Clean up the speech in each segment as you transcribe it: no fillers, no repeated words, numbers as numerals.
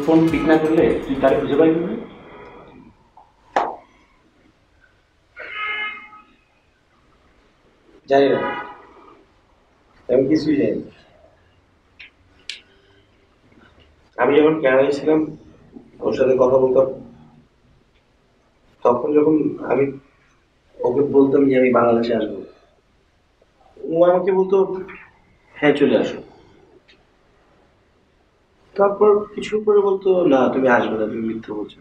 Phone pick না করলে তুই তারে খুঁজে পাই কিভাবে? জানি না, আমি কিছুই জানি। আমি যখন কানাডায় ছিলাম ওর সাথে কথা বলতাম, তখন যখন আমি ওকে বলতাম যে আমি বাংলাদেশে আসবো, ও আমাকে বলতো হ্যাঁ চলে আসো। তারপর কিছু পরে বলতো না তুমি আসবে না, তুমি মিথ্যা বলছো।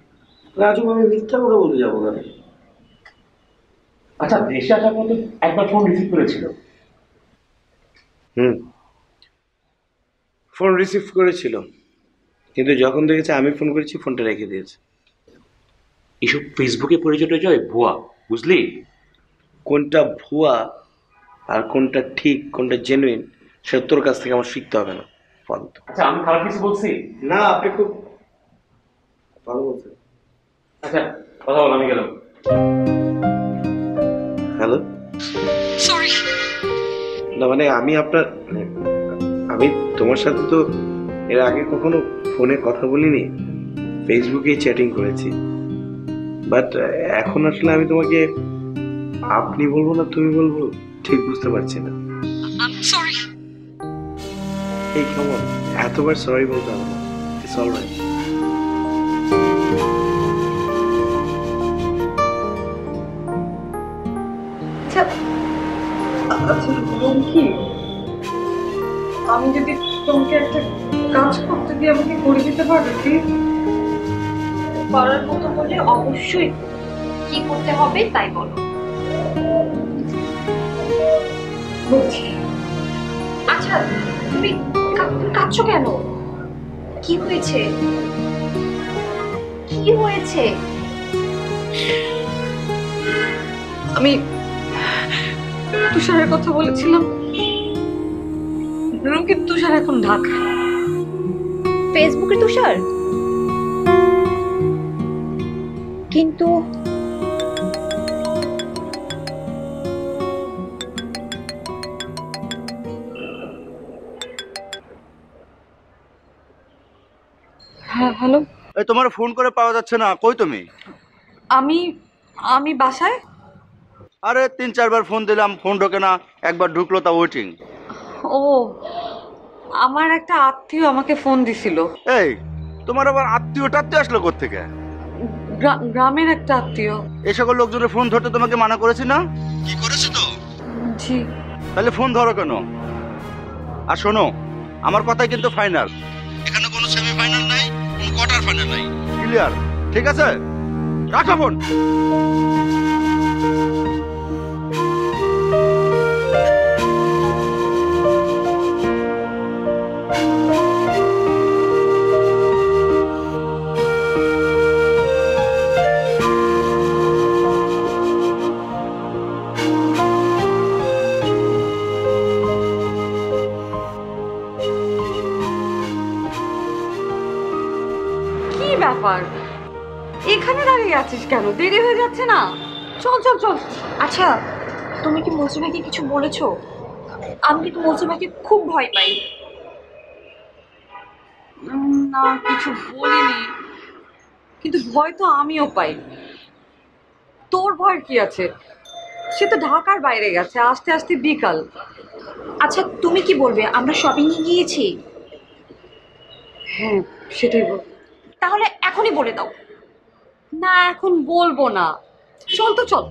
রাজু, আমি মিথ্যা কথা বলতে যাবো না। আচ্ছা, দেশে আসার পর তো একবার ফোন রিসিভ করেছিল। ফোন রিসিভ করেছিল, কিন্তু যখন দেখেছে আমি ফোন করেছি ফোনটা রেখে দিয়েছে। এসব ফেসবুকে পরিচয় টরিচয় ভুয়া, বুঝলি? কোনটা ভুয়া আর কোনটা ঠিক, কোনটা জেনুইন, সে তোর কাছ থেকে আমার শিখতে হবে না। ফালতু। আচ্ছা, আমি খারাপ কিছু বলছি? না, আপনি খুব ভালো বলছেন। আচ্ছা, কথা বল, আমি গেলাম। হ্যালো। সরি। না মানে আমি তোমার সাথে তো এর আগে কখনো ফোনে কথা বলিনি, ফেসবুকে চ্যাটিং করেছি। বাট এখন আসলে আমি তোমাকে আপনি বলবো না তুমি বলবো ঠিক বুঝতে পারছি না। সরি। এই কেমন এতবার সরি বলতে হবে না, ইটস অলরাইট। কি আমি যদি তোমাকে একটা কাজ করতে দিয়ে আমাকে করে দিতে পারবে প্লিজ? করার মতো বলে অবশ্যই কি করতে হবে তাই বলো। বলছি। আচ্ছা, তুমি কাঁদছো কেন? কি হয়েছে? কি হয়েছে? আমি তুষারের কথা বলেছিলাম, রঙ্কিত তুষার এখন ঢাকা। ফেসবুকে তুষার? কিন্তু হ্যাঁ, হ্যালো। এই তোমার ফোন করে পাওয়া যাচ্ছে না, কই তুমি? আমি আমি বাসায়। আরে 3-4 বার ফোন দিলাম, ফোন ঢোকে না, একবার ঢুকলো তা ওয়েটিং। ও, আমার একটা আত্মীয় আমাকে ফোন দিছিল। এই তোমার আবার আত্মীয় টাত্মীয় আসলো কোত্থেকে? গ্রামের একটা আত্মীয়। এই সকল লোকজনের ফোন ধরতে তোমাকে মানা করেছি না? কি করেছো তো? জি। তাহলে ফোন ধরো কেন? আর শোনো, আমার কথাই কিন্তু ফাইনাল, এখানে কোনো সেমি ফাইনাল নাই, কোনো কোয়ার্টার ফাইনাল নাই, ক্লিয়ার? ঠিক আছে, রাখো ফোন। কি ব্যাপার, এখানে দাঁড়িয়ে আছিস কেন? দেরি হয়ে যাচ্ছে না? চল চল চল। আচ্ছা, তুমি কি মৌসুম ভাইকে কিছু বলেছো? আমি কিন্তু মৌসুম ভাইকে খুব ভয় পাই। না, কিছু বলিনি, কিন্তু ভয় তো আমিও পাই। তোর ভয় কি আছে? সে তো ঢাকার বাইরে গেছে, আস্তে আস্তে বিকাল। আচ্ছা, তুমি কি বলবে আমরা শপিং এ গিয়েছি? হ্যাঁ, সেটাই বল। তাহলে এখনই বলে দাও। না, এখন বলবো না, চল তো চল।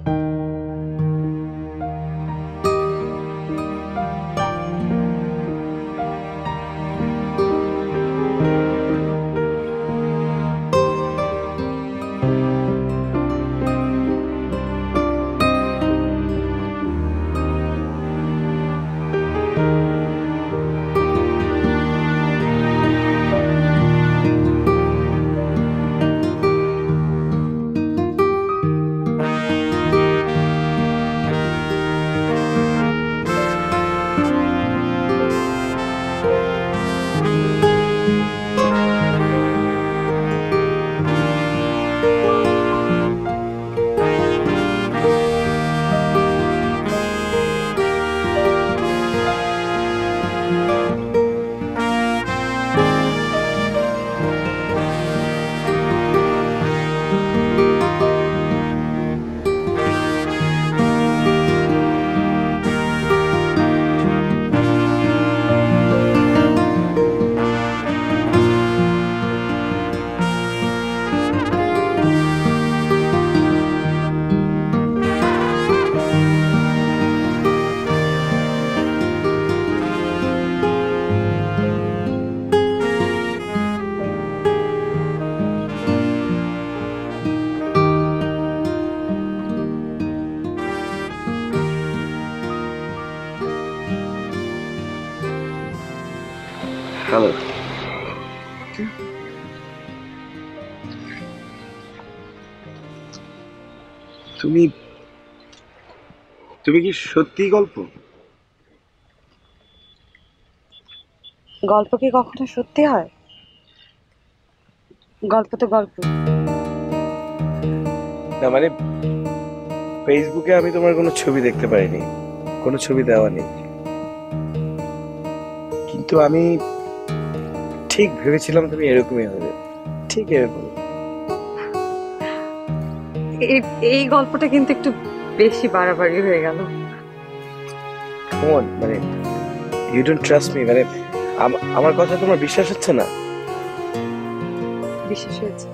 হ্যালো। তুমি তুমি কি সত্যি গল্প? গল্প কি কখনো সত্যি হয়? গল্প তো গল্প। না মানে ফেসবুকে আমি তোমার কোনো ছবি দেখতে পাইনি, কোনো ছবি দেওয়া নেই, কিন্তু আমি ঠিক ভেবেছিলাম তুমি এরকমই হবে, ঠিক এরকম। এই গল্পটা কিন্তু একটু বেশি বাড়াবাড়ি হয়ে গেল। কেমন মানে ইউ ডোন্ট ট্রাস্ট মি? মানে আমার কথা তোমার বিশ্বাস হচ্ছে না? বিশেষ হয়েছে।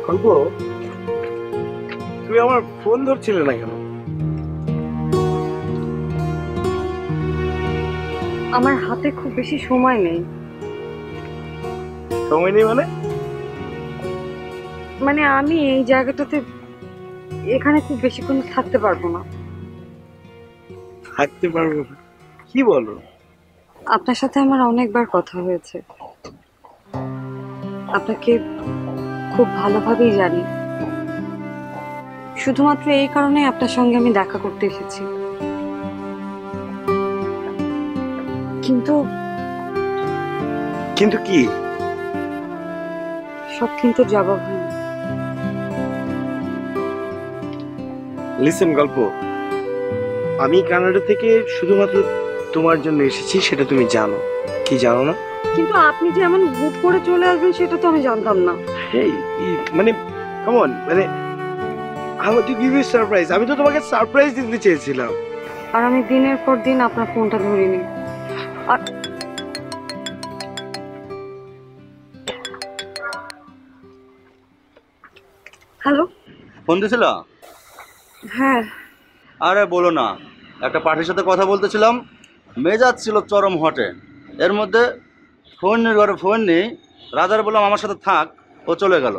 গল্প, তুমি আমার ফোন ধরছিলে না কেন? আমার হাতে খুব বেশি সময় নেই। সময় নেই মানে? মানে আমি এই জায়গাটাতে এখানে খুব বেশিক্ষণ থাকতে পারবো না। থাকতে পারবো না? কি বলো? আপনার সাথে আমার অনেকবার কথা হয়েছে, আপনাকে খুব ভালোভাবেই জানি। শুধুমাত্র এই কারণে আপনার সঙ্গে আমি দেখা করতে এসেছি। কিন্তু কিন্তু কি? সব কিন্তু জবাব হয়নি। লিসেন গল্প, আমি কানাডা থেকে শুধুমাত্র তোমার জন্য এসেছি, সেটা তুমি জানো কি জানো না? কিন্তু আপনি যে এমন হুট করে চলে আসবেন সেটা তো আমি জানতাম না। এই মানে কেমন মানে আমি তো গিভ ইউ সারপ্রাইজ, আমি তো তোমাকে সারপ্রাইজ দিতে চেয়েছিলাম। আর আমি দিনের পর দিন আপনার ফোনটা ধরিনি। আর হ্যালো। ফোন দিছিল? হ্যাঁ। আরে বলো না, একটা পার্টির সাথে কথা বলতেছিলাম, মেজাজ ছিল চরম হটে। এর মধ্যে ফোনের ঘরে ফোন নেই, রাজার বললাম আমার সাথে থাক, ও চলে গেল।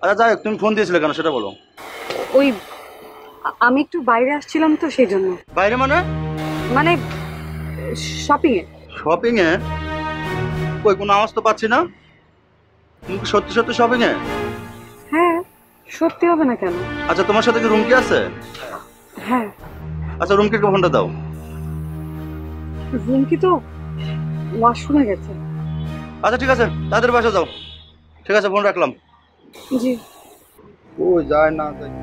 আচ্ছা যাই হোক, তুমি ফোন দিয়েছিলে কেন সেটা বলো। ওই আমি একটু বাইরে আসছিলাম তো সেই জন্য। বাইরে মানে? মানে শপিং এ। শপিংয়ে? কই কোনো আওয়াজ তো পাচ্ছি না। তুমি কি সত্যি সত্যি শপিংয়ে? হ্যাঁ, সত্যি হবে না কেন? আচ্ছা তোমার সাথে কি রুমকি আছে? হ্যাঁ। আচ্ছা রুমকিকে ফোনটা দাও। রুমকি তো ওয়াশরুমে গেছে। আচ্ছা ঠিক আছে, তাদের বাসা যাও। ঠিক আছে, ফোন রাখলাম। জি। ও যায় না যায়।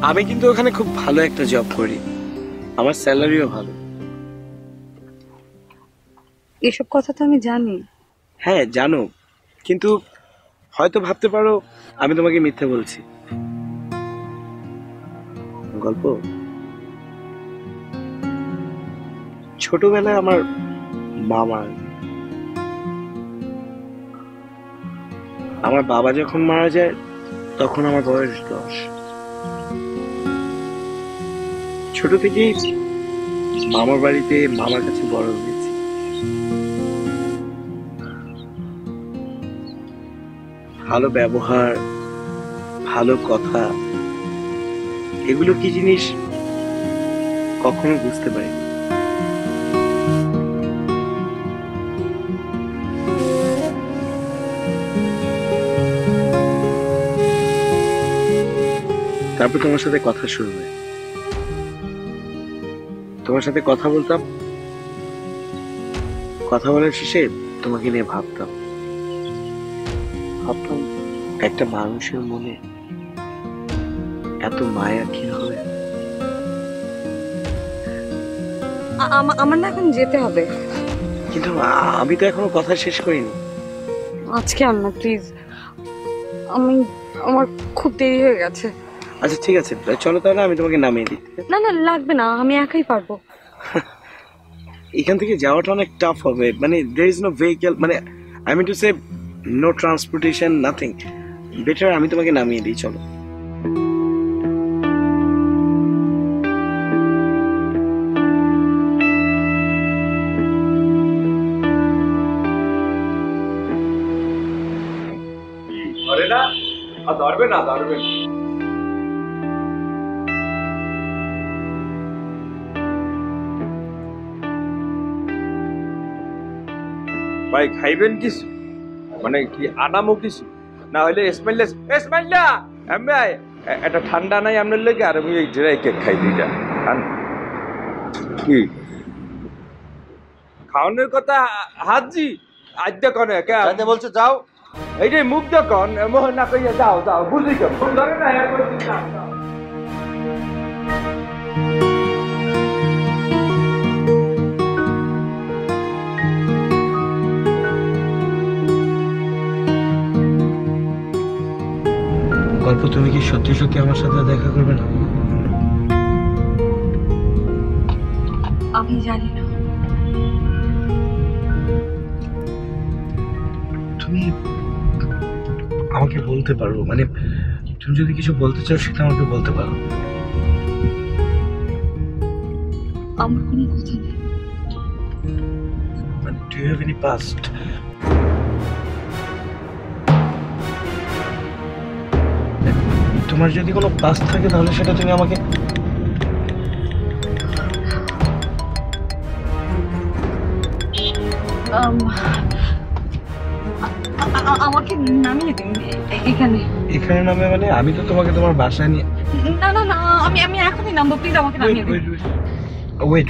আমি কিন্তু ওখানে খুব ভালো একটা জব করি, আমার স্যালারিও ভালো। এসব কথা তো আমি জানি। হ্যাঁ জানো, কিন্তু হয়তো ভাবতে পারো আমি তোমাকে মিথ্যে বলছি। গল্প, ছোটবেলায় আমার মামা, আমার বাবা যখন মারা যায় তখন আমার বয়স 10। ছোট থেকেই মামার বাড়িতে মামার কাছে বড় হয়েছি। ভালো ব্যবহার, ভালো কথা, এগুলো কি জিনিস কখনো বুঝতে পারিনি। তারপর তোমার সাথে কথা শুরু হয়। তোমার সাথে কথা বলতাম, কথা বলার শেষে তোমাকে নিয়ে ভাবতাম একটা মানুষের মনে এত মায়া কি হবে। আমার না এখন যেতে হবে। কিন্তু আমি তো এখনো কথা শেষ করিনি। আজকে আর না প্লিজ, আমার খুব দেরি হয়ে গেছে। আচ্ছা ঠিক আছে, চলো তাহলে আমি তোমাকে নামিয়ে দিই। না না লাগবে না, আমি একাই পারবো। এখান থেকে যাওয়াটা অনেক টাফ হবে, মানে there is no vehicle, মানে I mean to say no transportation, nothing. Better আমি তোমাকে নামিয়ে দিই, চলো। ধরে না, ধরবে না, ধরবে না। ভাই খাইবেন কিছু, মানে কি আনামো কিছু, না হলে এসমাইল্লা আমি একটা ঠান্ডা নাই আপনার লেগে, আর আমি এই জেরাই কেক খাই দুইটা। কি খাওয়ানোর কথা হাজি আজ দেখনে যাইতে বলছে যাও। এইটাই মুখ দেখন মোহন না কইয়া যাও যাও, বুঝলি তো ফোন ধরে না এরপর যাও। গল্প, তুমি কি সত্যি সত্যি আমার সাথে দেখা করবে না? আমি জানি না। তুমি আমাকে বলতে পারো, মানে তুমি যদি কিছু বলতে চাও সেটা আমাকে বলতে পারো। আমার কোনো কথা নেই। মানে do you have any past? তোমার যদি কোনো পাস্ট থাকে তাহলে সেটা তুমি আমাকে আমাকে নামিয়ে দিন এখানে। এখানে নামে মানে আমি তো তোমাকে তোমার বাসায় নিয়ে না না না, আমি এখনই নামবো, প্লিজ আমাকে নামিয়ে দিন। ওয়েট।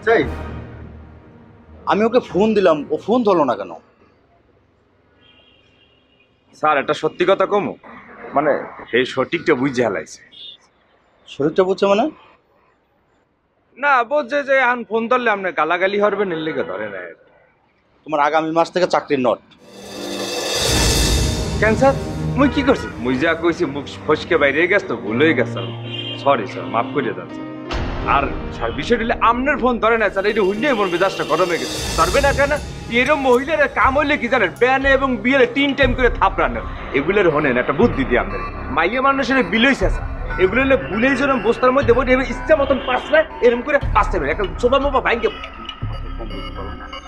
সেই আমি ওকে ফোন দিলাম, ও ফোন ধরলো না কেন? স্যার একটা সত্যি কথা কমো, মানে সেই সঠিকটা বুঝে হালাইছে। শরীরটা বুঝছে মানে? না বলছে যে আন ফোন ধরলে আপনি গালাগালি হরবেন, এর লেগে ধরে না। তোমার আগামী মাস থেকে চাকরির নট। কেন স্যার, মুই কি করছি? মুই যা কইছি মুখ ফসকে বাইরে গেছ তো, ভুল হয়ে গেছে। সরি স্যার, মাফ করে দেন স্যার। আর স্যার বিষয়টা হলে আপনার ফোন ধরে না স্যার, এটা হুন্ডে মন মেজাজটা গরম হয়ে গেছে। ধরবে না কেন? এরকম মহিলার কাম হইলে কি জানেন, ব্যানে এবং বিয়েলে 3 টাইম করে থাপড়ানো। এগুলোর হনেন একটা বুদ্ধি দিয়ে আপনার মাইয়া মানুষের বিলইছে স্যার। এগুলো হলে ভুলেই যেন বস্তার মধ্যে বসে ইচ্ছা মতন পাসলে এরকম করে পাসতে পারে, একটা সোফা মোফা ভাঙ্গে।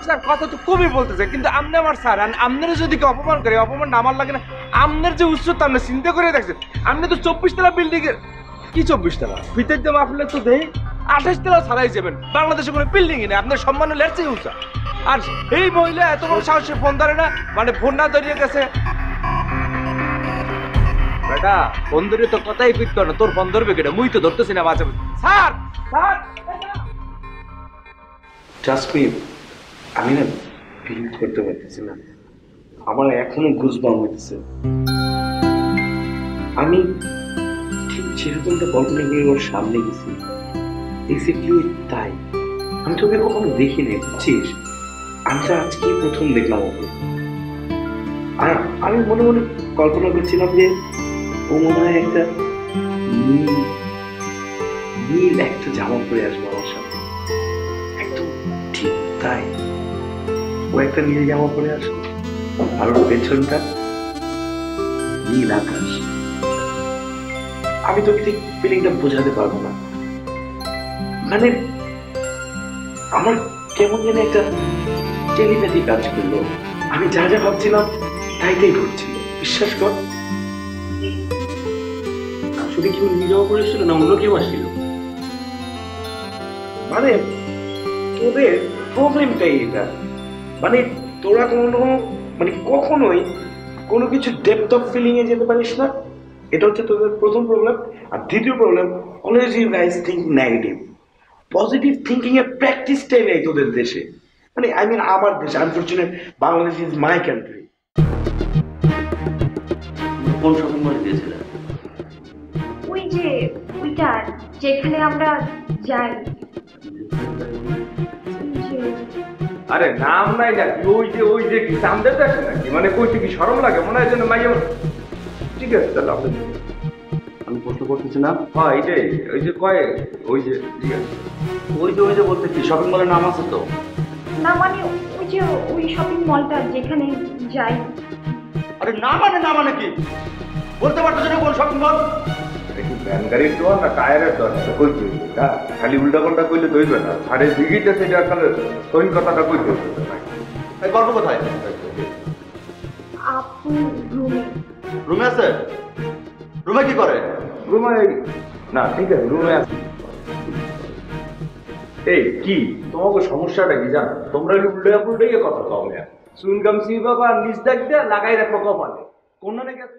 স্যার কথা তো খুবই বলতেছে, কিন্তু আপনি আমার স্যার, আপনারা যদি কেউ অপমান করে, অপমান না আমার লাগে না। আপনার যে উচ্চতা আপনি চিন্তা করে দেখছেন, আপনি তো 24 তলা বিল্ডিং এর কি 24 তলা ভিতর দিয়ে মাপলে তো দেই 28 তলা ছাড়াই যাবেন। বাংলাদেশে কোনো বিল্ডিংই নেই, আপনার সম্মান লেটছে উঁচা। আর এই মহিলা এত বড় সাহসে ফোন ধরে না, মানে ফোন না ধরিয়ে গেছে। বেটা ফোন ধরে তো কথাই ফিট কর না, তোর ফোন ধরবে কেটে, মুই তো ধরতেছি না মাঝে। স্যার স্যার ট্রাস্ট মি, আমি না ফিল করতে পারতেছি না, আমার এখনো গুজবাম হইতেছে। আমি ঠিক যেরকমটা কল্পনা করে ওর সামনে গেছি, এক্স্যাক্টলি তাই। আমি তোকে কখনো দেখিনি, বুঝছিস? আমি তো আজকেই প্রথম দেখলাম ওকে। আর আমি মনে মনে কল্পনা করছিলাম যে ও মনে হয় একটা নীল নীল একটা জামা পরে আসবে আমার সাথে, একদম ঠিক তাই। ও একটা নীল জামা পরে আসবে আর ওর পেছনটা নীল আকাশ। আমি তোকে ঠিক ফিলিংটা বোঝাতে পারবো না, মানে আমার কেমন যেন একটা টেলিপ্যাথি কাজ করলো। আমি যা যা ভাবছিলাম তাই ঘটছিল, বিশ্বাস কর। আসলে কি ও নিজেও করেছিল না অন্য কেউ আসছিল? মানে তোদের প্রবলেমটাই এটা, মানে তোরা কোনো মানে কখনোই কোনো কিছু ডেপথ অফ ফিলিং এ যেতে পারিস না, এটা হচ্ছে তোদের প্রথম প্রবলেম। আর দ্বিতীয় problem, always you guys think negative. Positive thinking এর প্র্যাকটিসটাই নেই তোদের দেশে, মানে আই মিন আমার দেশে। Unfortunate Bangladesh is my country. কোন শপিং মলে গিয়েছিল? ওই যে ওইটা যেখানে আমরা যাই, আরে নাম নাই নাকি? ওই যে কি সামদের দেখে নাকি? মানে কইতে কি শরম লাগে মনে হয় যেন মাইয়া। ঠিক আছে তাহলে আমি প্রশ্ন করতেছি না। হ্যাঁ এইটাই, ওই যে কয় ওই যে ঠিক আছে। ওই যে বলতে কি শপিং মলের নাম আছে তো? না মানে ওই যে ওই শপিং মলটা যেখানে যাই। আরে না মানে কি বলতে পারতেছ না কোন শপিং মল? একটু ভ্যান গাড়ির দোয়ার না টায়ারের দোয়ার কই খালি উল্টা পাল্টা কইলে দইবে না। সাড়ে দিঘিতে সেটা আসলে সহি কথাটা কইতে এই গল্প কোথায়? আপু রুমে। রুমে আছে? রুমে কি করে? রুমে না, ঠিক আছে রুমে আছে। এই কি তোমাকে সমস্যাটা কি জানো? তোমরা উল্টে কথা কও না। সুনগাম সি বাবা নিজ দেখ দিয়ে লাগাই রাখো কপালে কোন না গেছে।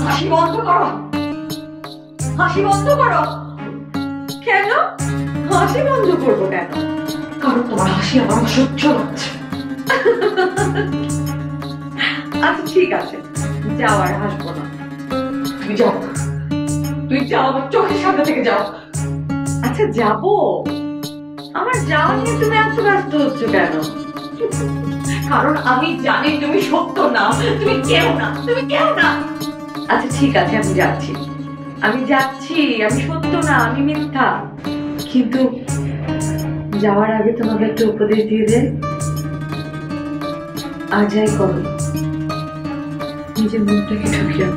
হাসি বন্ধ করো, হাসি বন্ধ করো। কেন হাসি বন্ধ করবো কেন? কারণ তোমার হাসি আমার অসহ্য লাগছে। আচ্ছা ঠিক আছে, যাও, আর হাসবো না। তুমি যাও, তুই যাও, আমার চোখের সামনে থেকে যাও। আচ্ছা যাবো, আমার যাওয়া নিয়ে তুমি এত ব্যস্ত হচ্ছ কেন? কারণ আমি জানি তুমি সত্য না, তুমি কেউ না, তুমি কেউ না। আচ্ছা ঠিক আছে, আমি যাচ্ছি, আমি যাচ্ছি, আমি সত্য না, আমি মিথ্যা। কিন্তু যাওয়ার আগে তোমাকে একটা উপদেশ দিয়ে দে, আর যাই করো নিজের মুখটাকে ঠকিও।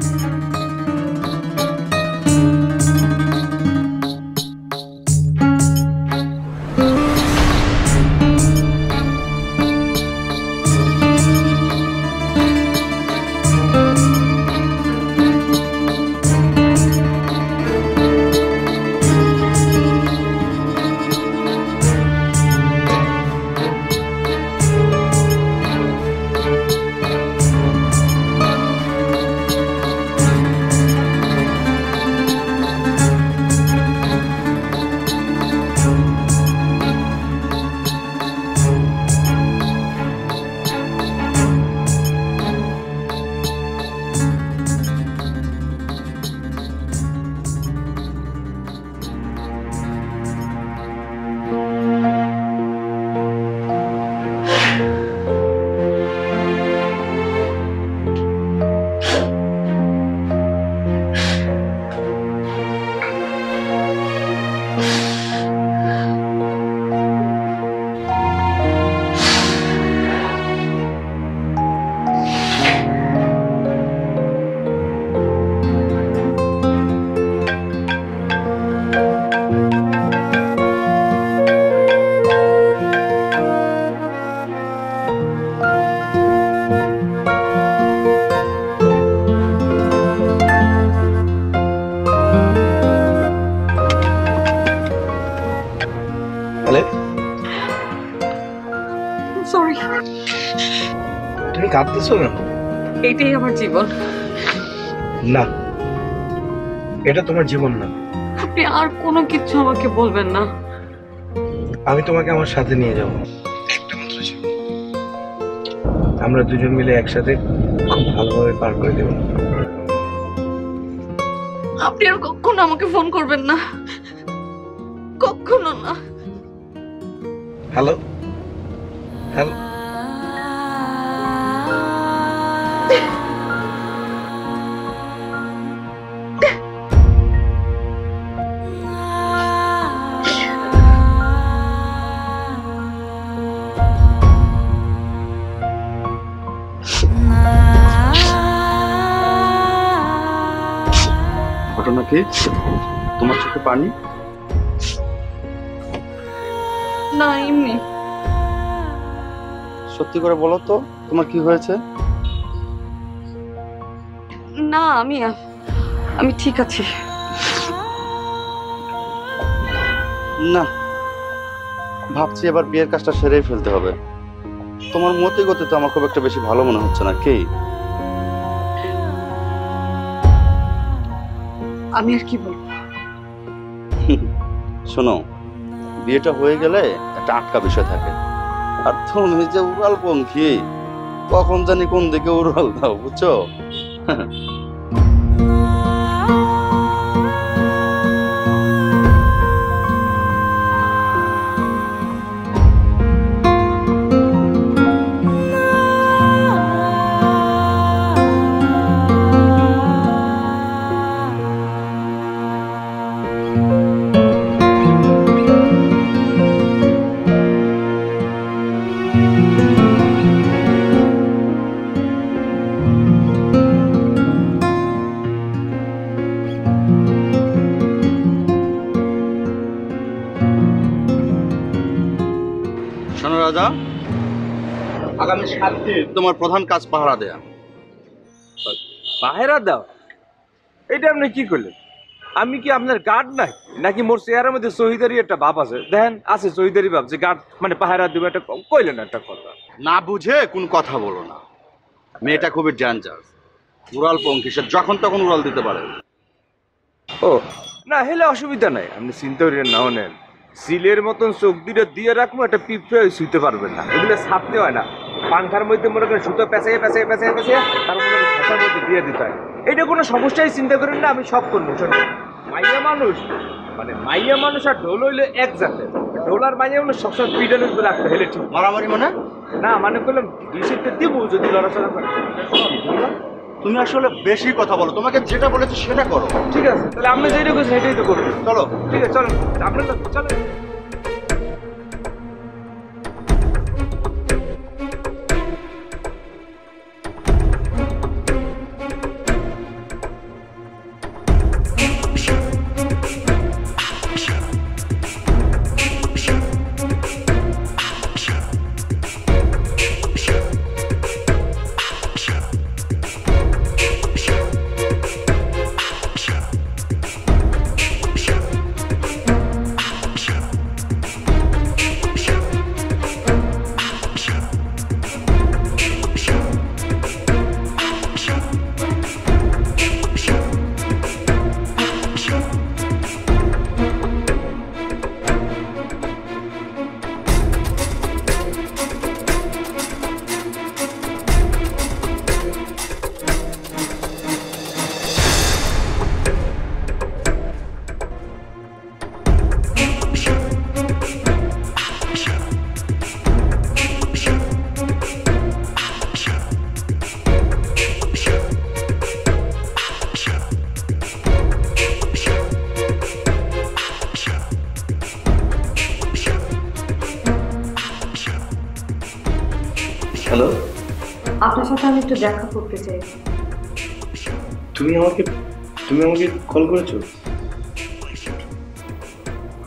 সরি, তুমি কাঁদতেছো কেন? এটাই আমার জীবন। না, এটা তোমার জীবন না। আপনি আর কোনো কিছু আমাকে বলবেন না। আমি তোমাকে আমার সাথে নিয়ে যাব, একটা মাত্র জীবন। আমরা দুজন মিলে একসাথে খুব ভালোভাবে পার করে দেব। আপনি আর কখনো আমাকে ফোন করবেন না, কখনো না। হ্যালো হ্যালো, ঘটনা কি? তোমার চোখে পানি? না এমনি। সত্যি করে বলো তো, তোমার কি হয়েছে? না আমি ঠিক আছি। না, ভাবছি এবার বিয়ের কাজটা সেরেই ফেলতে হবে। তোমার মতে গতি তো আমার খুব একটা বেশি ভালো মনে হচ্ছে না। কি আমি আর কি বলবো? শোনো, বিয়েটা হয়ে গেলে একটা আটকা বিষয় থাকে। আর তুমি যে উড়াল পঙ্খী, কখন জানি কোন দিকে উড়াল দাও, বুঝছো? শোনো রাজা, আগামী 7 দিন তোমার প্রধান কাজ পাহারা দেয়া। পাহেরা দাও? এটা আপনি কি করলেন? আমি কি আপনার গার্ড নাই নাকি মোর চেয়ারের মধ্যে শহীদারি একটা ভাব আছে? দেখেন আছে শহীদারি ভাব, যে গার্ড মানে পাহারা দিবে, একটা কইলেন একটা কথা। না বুঝে কোন কথা বলো না। মেয়েটা খুবই ডেঞ্জার, উড়াল পঙ্খী, সে যখন তখন উড়াল দিতে পারে। ও না, হেলে অসুবিধা নাই, আপনি চিন্তা করেন না। হনেন সিলের মতন চোখ দিয়ে দিয়ে রাখবো, একটা পিঁপড়ে শুইতে পারবেন না, এগুলো ছাপতে হয় না। পাংখার মধ্যে মনে করেন সুতো পেঁচাইয়ে পেঁচাইয়ে পেঁচাইয়ে পেঁচাইয়ে তার মনে করেন ফেঁসার মধ্যে দিয়ে দিতে হয়। এটা কোনো সমস্যাই চিন্তা করেন না, আমি সব করবো। শোনেন, মাইয়া মানুষ মানে মাইয়া মানুষ আর ঢোল হইলে এক জাতের। ঢোল আর মাইয়া হলো সবসময় পিডানের উপরে রাখতে হেলে ঠিক মারামারি মানে? না, মানে করলাম দুই সিটটা দিব যদি লড়াচড়া করে। তুমি আসলে বেশি কথা বলো, তোমাকে যেটা বলেছি সেটা করো। ঠিক আছে, তাহলে আপনি যেটা করছেন সেটাই তো করবেন। চলো। ঠিক আছে চলেন, আপনার চলেন। হ্যালো, আপনার সাথে আমি একটু দেখা করতে চাই। তুমি আমাকে কল করেছো?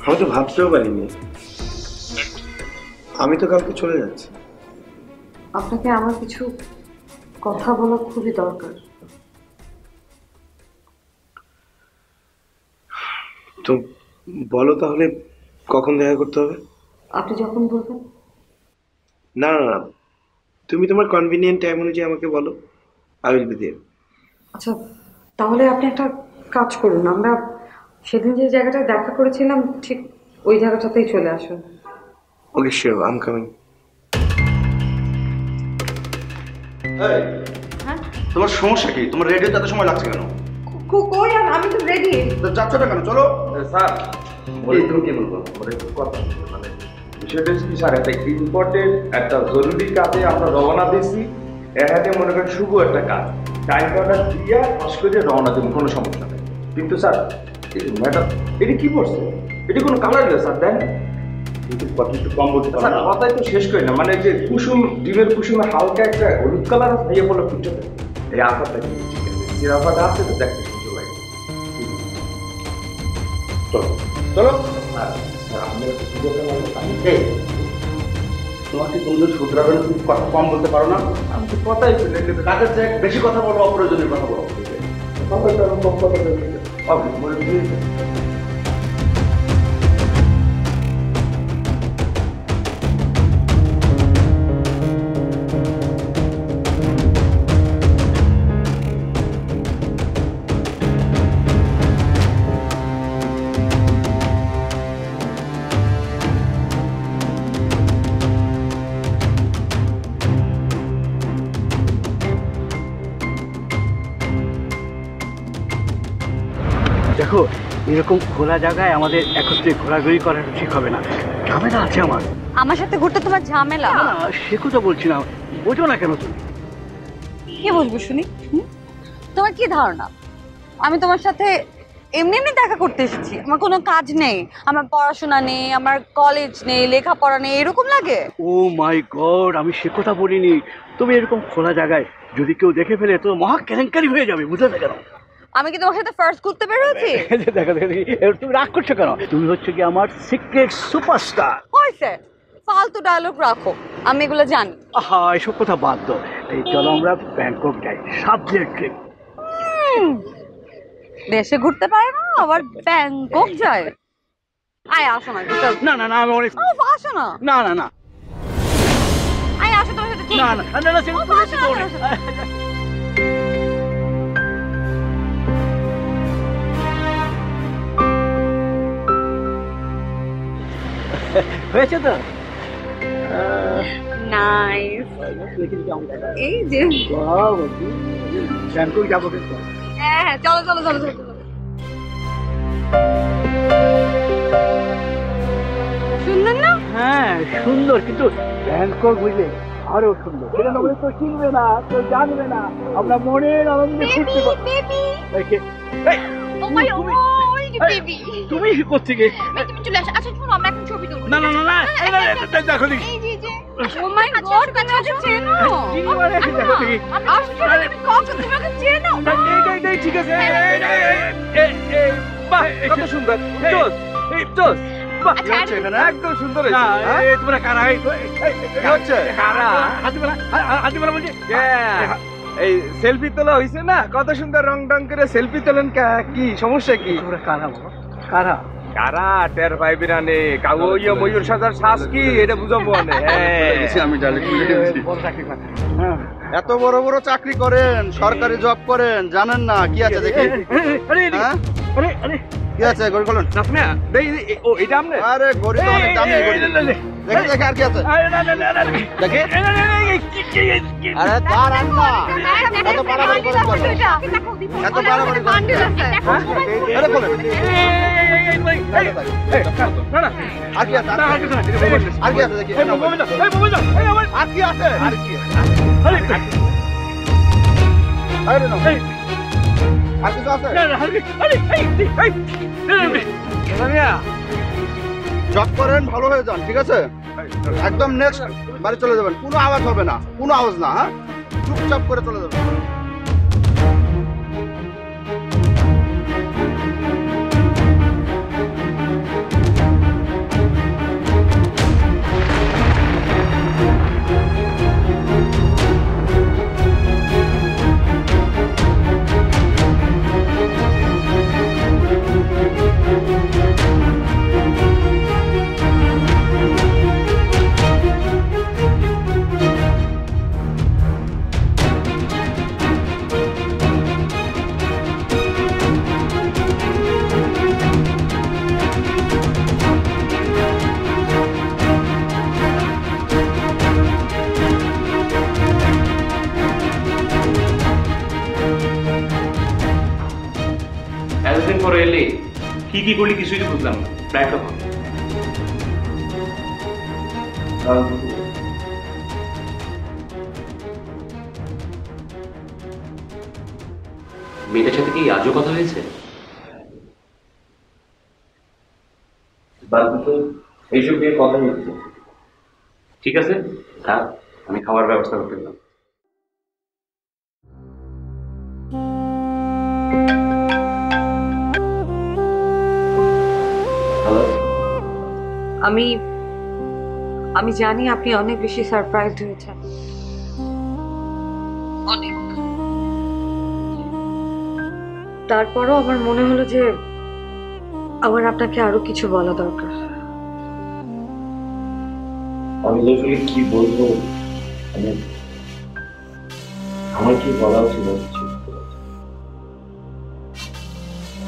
আমি তো ভাবতেও পারিনি। আমি তো কালকে চলে যাচ্ছি। আপনাকে আমার কিছু কথা বলা খুবই দরকার। তো বলো তাহলে, কখন দেখা করতে হবে? আপনি যখন বলবেন। না না না, তুমি তোমার কনভিনিয়েন্ট টাইম অনুযায়ী আমাকে বলো, আই উইল বি দেয়ার। আচ্ছা, তাহলে আপনি একটা কাজ করুন, আমরা সেদিন যে জায়গাটায় দেখা করেছিলাম ঠিক ওই জায়গাটাতেই চলে আসুন। ওকে, শিওর, আই এম কামিং। হ্যাঁ, তোমার সমস্যা কি? তোমার রেডিওতে এত সময় লাগছে কেন? কই আমি তো রেডি। যাচ্ছ না কেন? চলো। স্যার তুমি কি বলবো? কথা মানে বিষয়টা হচ্ছে কি স্যার, একটা ইম্পর্টেন্ট একটা জরুরি কাজে আমরা রওনা দিয়েছি। এখানে মনে করেন শুভ একটা কাজ, টাইম অর্ডার দিয়ে পাস করে রওনা দেবো, কোনো সমস্যা নেই। কিন্তু স্যার ম্যাডাম এটা কি করছে? এটা কোনো কালার নেই স্যার, দেন একটু কম বলতে পারো স্যার। না? কথাই তো শেষ করি না, মানে যে কুসুম ডিমের কুসুমে হালকা একটা হলুদ কালার ভাইয়া বলে ফুটছে, এই আপাটা কি ঠিক আছে? সিরাপাটা আছে তো দেখতে সুন্দর লাগে। চলো চলো। এই, তোমাকে কোনদিন শুধরাবে না? তুমি কথা কম বলতে পারো না? আমি তো কথাই শুনে কাজের চেয়ে বেশি কথা বলো, অপ্রয়োজনীয় কথা বলো। দেখো, এরকম খোলা জায়গায় আমাদের একত্রে ঘোরাঘুরি করাটা ঠিক হবে না, ঝামেলা আছে আমার। আমার সাথে ঘুরতে তোমার ঝামেলা? না, সে কথা বলছি না, বোঝো না কেন তুমি? কি বুঝবো শুনি? তোমার কি ধারণা আমি তোমার সাথে এমনি এমনি দেখা করতে এসেছি? আমার কোনো কাজ নেই, আমার পড়াশোনা নেই, আমার কলেজ নেই, লেখাপড়া নেই, এরকম লাগে? ও মাই গড, আমি সে কথা বলিনি। তুমি এরকম খোলা জায়গায় যদি কেউ দেখে ফেলে তো মহা কেলেঙ্কারি হয়ে যাবে, বুঝলে না কেন? আমি কি তোমার সাথে ফার্স্ট ঘুরতে বের হয়েছি? দেখো দেখো, তুমি রাগ করছো কেন? তুমি হচ্ছে কি আমার সিক্রেট সুপারস্টার। হয়েছে, ফালতু ডায়লগ রাখো, আমি এগুলো জানি। আহা, এসব কথা বাদ দাও। এই চলো আমরা ব্যাংকক যাই, 7 দিনের ট্রিপ। দেশে ঘুরতে পারে না, আবার ব্যাংকক যায়। আয় আসো না, না না না আমি অনেক আসো না, না না না আয় আসো তোমার সাথে। না না না না আসো না, আসো না। হয়েছে তো নাইস। এই যে ব্যাংকক যাবো কিন্তু। হ্যাঁ চলো চলো চলো চলো। সুন্দর না? হ্যাঁ সুন্দর, কিন্তু ব্যাংকক বুঝলে আরো সুন্দর। সেটা না বলে তো চিনবে না, তো জানবে না, আমরা মনের আনন্দে ঘুরতে পারবো। তুমি কোথেকে? তুমি চলে আসো। আচ্ছা শোনো, আমরা এখন ছবি তুলবো। না না না না দেখো দেখি। ও মাই গড, তুমি ওকে চেনো? দেখো দেখি। আসলে তুমি কখন তুমি ওকে চেনো? ঠিক আছে। বাহ, কত সুন্দর। জোস, জোস। বাহ, একদম সুন্দর হয়েছে। তোমরা কারা? হচ্ছে কারা? হাতিবেলা বলছি। এই সেলফি তোলা হয়েছে না, কত সুন্দর রং টং করে সেলফি তোলেন। কি সমস্যা কি? তোমরা কারা বাবা? কারা? কারা টের পাইবি না নে, কাগজ ময়ূর সাজার শ্বাস কি এটা বুঝাবো না। আমি ডাইরেক্ট বড় চাকরি করে। এত বড় বড় চাকরি করেন, সরকারি জব করেন, জানেন না কি আছে দেখি? আরে হ্যাঁ আরে আরে কি আছে গড়ি বলুন? নাসমিয়া দেই ও এটা আমনে? আরে গড়ি তো অনেক দামি গড়ি। দেখি দেখি আর কি আছে দেখি। আরে দাঁড়ান না, এত বাড়াবাড়ি করেন কেন? এত বাড়াবাড়ি করেন কেন? আরে বলেন না না আর কি আছে? আর কি আছে দেখি? আর কি আছে? আর কি আরে না আর কিছু আছে? নাসমিয়া জব করেন, ভালো হয়ে যান, ঠিক আছে? একদম নেক্সট বাড়ি চলে যাবেন, কোনো আওয়াজ হবে না, কোনো আওয়াজ না। হ্যাঁ চুপচাপ করে চলে যাবেন। এতদিন পরে এলি, কি কি করলি কিছুই তো বুঝলাম না। প্রায় কখন? মেয়েটার সাথে কি আজও কথা হয়েছে? বাদ তো এইসব নিয়ে কথা হচ্ছে। ঠিক আছে, থাক, আমি খাবার ব্যবস্থা করতে গেলাম। আমি জানি আপনি অনেক বেশি সারপ্রাইজড হয়েছেন, অনেক। তারপরও আমার মনে হলো যে আমার আপনাকে আরো কিছু বলা দরকার। আমি আসলে কি বলবো, আমার কি বলা উচিত?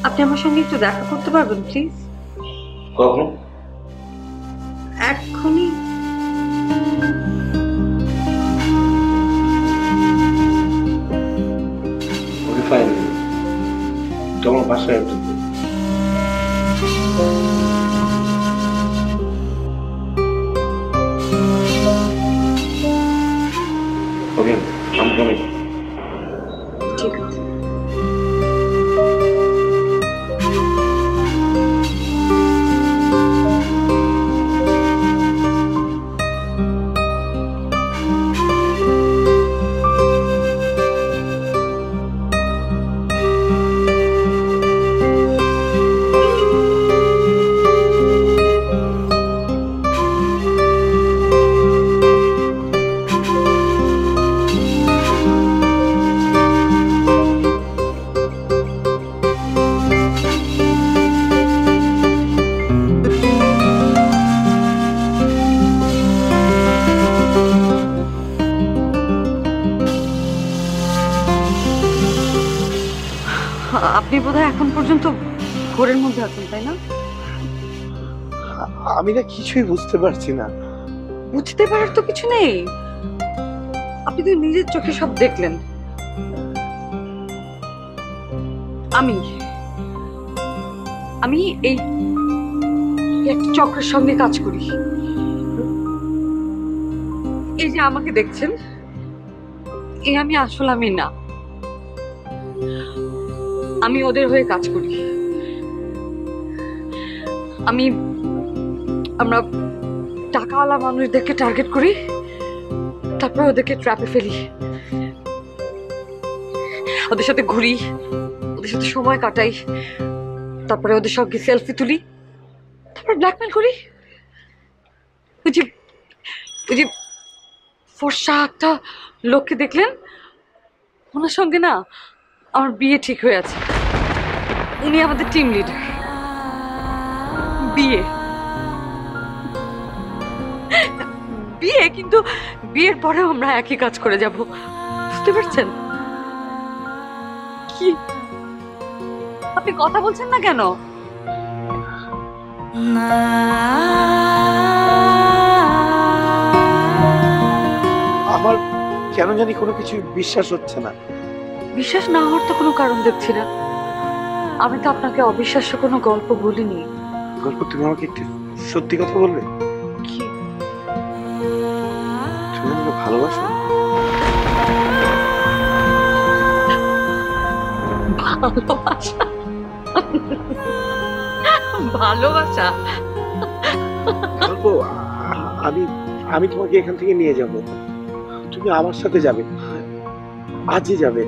আপনি আমার সঙ্গে একটু দেখা করতে পারবেন প্লিজ? কখন? এক্ষুনি। ফাইন, তোমার বাসায় একটু। ওকে, আমি কমি। ঠিক আছে। আপনি বোধহয় এখন পর্যন্ত ঘোরের মধ্যে আছেন, তাই না? আমি না কিছুই বুঝতে পারছি না। বুঝতে পারার তো কিছু নেই, আপনি তো নিজের চোখে সব দেখলেন। আমি আমি এই একটা চক্রের সঙ্গে কাজ করি। এই যে আমাকে দেখছেন, এই আমি আসলে আমি না, আমি ওদের হয়ে কাজ করি। আমরা টাকাওয়ালা মানুষদেরকে টার্গেট করি, তারপর ওদেরকে ট্র্যাপে ফেলি, ওদের সাথে ঘুরি, ওদের সাথে সময় কাটাই, তারপরে ওদের সঙ্গে সেলফি তুলি, তারপর ব্ল্যাকমেল করি। ওই যে ফর্সা একটা লোককে দেখলেন, ওনার সঙ্গে না আমার বিয়ে ঠিক হয়ে আছে। উনি আমাদের টিম লিডার। বিয়ে কিন্তু বিয়ের পরেও আমরা একই কাজ করে যাব, বুঝতে পারছেন? কি আপনি কথা বলছেন না কেন? আমার কেন জানি কোনো কিছু বিশ্বাস হচ্ছে না। বিশ্বাস না হওয়ার তো কোনো কারণ দেখছি না। আমি তো আপনাকে অবিশ্বাস্য কোনো গল্প বলিনি। গল্প? তুমি আমাকে একটু সত্যি কথা বলবে? কি? তুমি আমাকে ভালোবাসো? ভালোবাসা? ভালোবাসা? গল্প? আমি তোমাকে এখান থেকে নিয়ে যাব, তুমি আমার সাথে যাবে, আজই যাবে।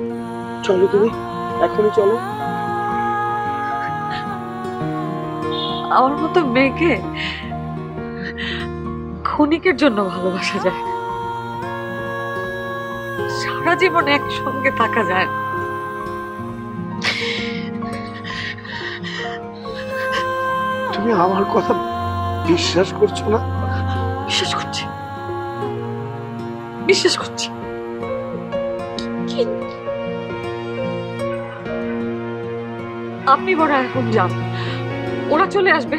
চলো, তুমি এখনই চলো। আমার মতো মেয়েকে ক্ষণিকের জন্য ভালোবাসা যায়, সারা জীবন একসঙ্গে থাকা যায়। তুমি আমার কথা বিশ্বাস করছো না? বিশ্বাস করছি, বিশ্বাস করছি। আপনি বড় এখন যান, ওরা চলে আসবে।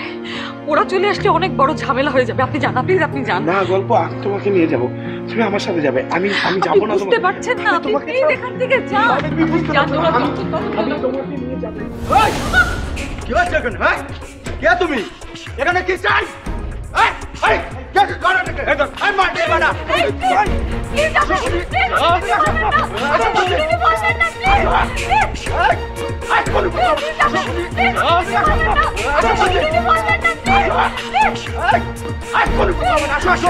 ওরা চলে আসলে অনেক বড় ঝামেলা হয়ে যাবে। আপনি যান, প্লিজ আপনি যান। না গল্প, আমি তোমাকে নিয়ে যাব, তুমি আমার সাথে যাবে। আমি যাব না। বুঝতে পারছেন না? আপনি প্লিজ এখান থেকে যান। তোমাকে নিয়ে যাবে। কি হচ্ছে এখানে? হ্যাঁ, কে তুমি? এখানে কি চাই? আসো